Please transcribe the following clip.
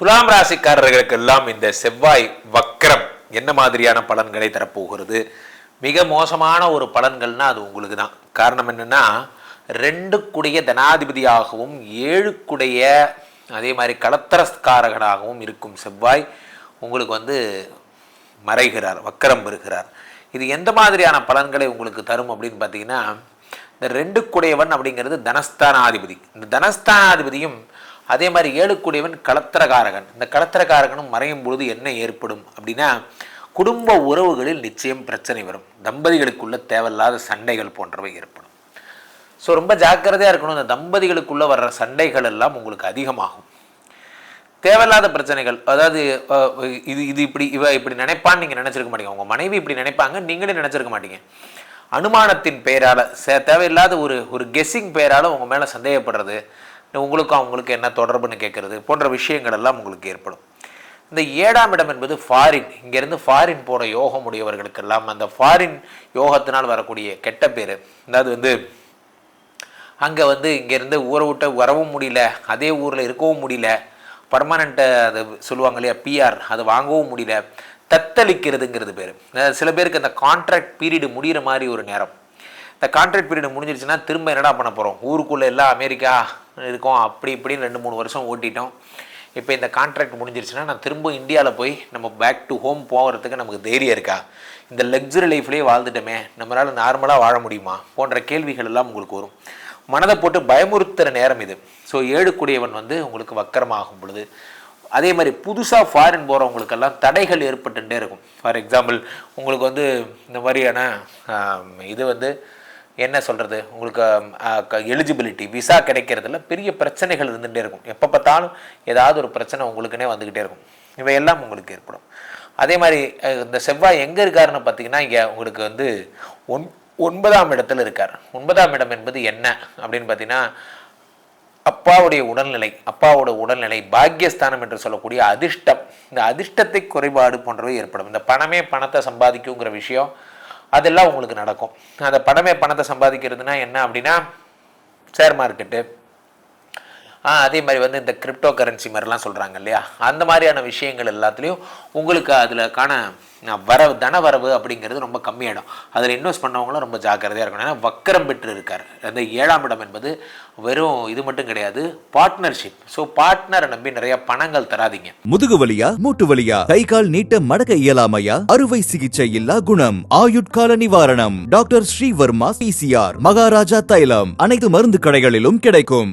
துலாம் ராசிக்காரர்களுக்கு எல்லாம் இந்த செவ்வாய் வக்ரம் என்ன மாதிரியான பலன்களை தரப்போகிறது? மிக மோசமான ஒரு பலன்கள்னா அது உங்களுக்கு தான். காரணம் என்னன்னா, 2 தனாதிபதியாகவும் 7 அதே மாதிரி களத்திரஸ்காரகனாகவும் இருக்கும் செவ்வாய் உங்களுக்கு மறைகிறார், வக்கரம் பெறுகிறார். இது எந்த மாதிரியான பலன்களை உங்களுக்கு தரும் அப்படின்னு பார்த்தீங்கன்னா, இந்த 2 அப்படிங்கிறது தனஸ்தானாதிபதி. இந்த தனஸ்தானாதிபதியும் அதே மாதிரி 7 களத்திரகாரகன். இந்த களத்திரகாரகனும் மறையும் பொழுது என்ன ஏற்படும் அப்படின்னா, குடும்ப உறவுகளில் நிச்சயம் பிரச்சனை வரும். தம்பதிகளுக்குள்ள தேவையில்லாத சண்டைகள் போன்றவை ஏற்படும். ஸோ ரொம்ப ஜாக்கிரதையாக இருக்கணும். இந்த தம்பதிகளுக்குள்ளே வர்ற சண்டைகள் எல்லாம் உங்களுக்கு அதிகமாகும். தேவையில்லாத பிரச்சனைகள், அதாவது இது இப்படி நினைப்பான்னு நீங்கள் நினச்சிருக்க மாட்டீங்க. உங்கள் மனைவி இப்படி நினைப்பாங்க, நீங்களே நினச்சிருக்க மாட்டீங்க. அனுமானத்தின் பெயரால் தேவையில்லாத ஒரு கெஸ்ஸிங் பெயரால் உங்கள் மேலே சந்தேகப்படுறது, உங்களுக்கும் அவங்களுக்கு என்ன தொடர்புன்னு கேட்குறது போன்ற விஷயங்கள் எல்லாம் உங்களுக்கு ஏற்படும். இந்த 7ஆம் இடம் என்பது ஃபாரின். இங்கேருந்து ஃபாரின் போகிற யோகம் உடையவர்களுக்கெல்லாம் அந்த ஃபாரின் யோகத்தினால் வரக்கூடிய கெட்ட பேர், அதாவது அங்கே இங்கேருந்து ஊரை விட்டு வரவும் முடியல, அதே ஊரில் இருக்கவும் முடியல, பர்மனண்ட்டை அது சொல்லுவாங்க இல்லையா, பிஆர், அது வாங்கவும் முடியல, தத்தளிக்கிறதுங்கிறது பேர். சில பேருக்கு அந்த கான்ட்ராக்ட் பீரியடு முடிகிற மாதிரி ஒரு நேரம். இந்த கான்ட்ராக்ட் பீரியட் முடிஞ்சிருச்சுன்னா திரும்ப என்னடா பண்ண போகிறோம், ஊருக்குள்ளே எல்லாம் அமெரிக்கா இருக்கோம், அப்படி இப்படின்னு 2-3 வருஷம் ஓட்டிட்டோம். இப்போ இந்த கான்ட்ராக்ட் முடிஞ்சிருச்சுன்னா நான் திரும்ப இந்தியாவில் போய் நம்ம பேக் டு ஹோம் போகிறதுக்கு நமக்கு தைரியம் இருக்கா? இந்த லக்ஸுரி லைஃப்லேயே வாழ்ந்துட்டோமே, நம்மளால் நார்மலாக வாழ முடியுமா போன்ற கேள்விகள் எல்லாம் உங்களுக்கு வரும். மனதை போட்டு பயமுறுத்துகிற நேரம் இது. ஸோ 7 உங்களுக்கு வக்கரமாகும் பொழுது, அதே மாதிரி புதுசாக ஃபாரின் போகிறவங்களுக்கெல்லாம் தடைகள் ஏற்பட்டுகிட்டே இருக்கும். ஃபார் எக்ஸாம்பிள், உங்களுக்கு இந்த மாதிரியான இது என்ன சொல்கிறது, உங்களுக்கு எலிஜிபிலிட்டி விசா கிடைக்கிறதுல பெரிய பிரச்சனைகள் இருந்துகிட்டே இருக்கும். எப்போ பார்த்தாலும் ஏதாவது ஒரு பிரச்சனை உங்களுக்குன்னே வந்துக்கிட்டே இருக்கும். இவையெல்லாம் உங்களுக்கு ஏற்படும். அதே மாதிரி இந்த செவ்வாய் எங்கே இருக்காருன்னு பார்த்தீங்கன்னா, இங்கே உங்களுக்கு 9ஆம் இடத்துல இருக்கார். 9ஆம் இடம் என்பது என்ன அப்படின்னு பார்த்தீங்கன்னா, அப்பாவோட உடல்நிலை, பாக்கியஸ்தானம் என்று சொல்லக்கூடிய அதிர்ஷ்டம். இந்த அதிர்ஷ்டத்தை குறைபாடு போன்றவை ஏற்படும். இந்த பணத்தை சம்பாதிக்குங்கிற விஷயம் அதெல்லாம் உங்களுக்கு நடக்கும். அந்த பணத்தை சம்பாதிக்கிறதுனா என்ன அப்படின்னா, ஷேர் மார்க்கெட்டு, அதே மாதிரி இந்த கிரிப்டோ கரன்சி மாதிரிலாம் சொல்கிறாங்க இல்லையா, அந்த மாதிரியான விஷயங்கள் எல்லாத்துலேயும் உங்களுக்கு அதில்கான தன வரவு அப்படிங்கிறது ரொம்ப கம்மியாயிடும். அதில் இன்வெஸ்ட் பண்ணவங்களும் ரொம்ப ஜாக்கிரதையாக இருக்கணும். ஏன்னா வக்கரம் பெற்று இருக்கார். அந்த 7ஆம் இடம் என்பது வெறும் இது மட்டும் கிடையாது, பார்ட்னர்ஷிப். ஸோ பார்ட்னரை நம்பி நிறைய பணங்கள் தராதிங்க. முதுகு வலியா, மூட்டு வலியா, கை கால் நீட்ட மடக்க இயலாமையா, அறுவை சிகிச்சை இல்லா குணம், ஆயுட்கால நிவாரணம். டாக்டர் ஸ்ரீவர்மா PCR, மகாராஜா தைலம். அனைத்து மருந்து கடைகளிலும் கிடைக்கும்.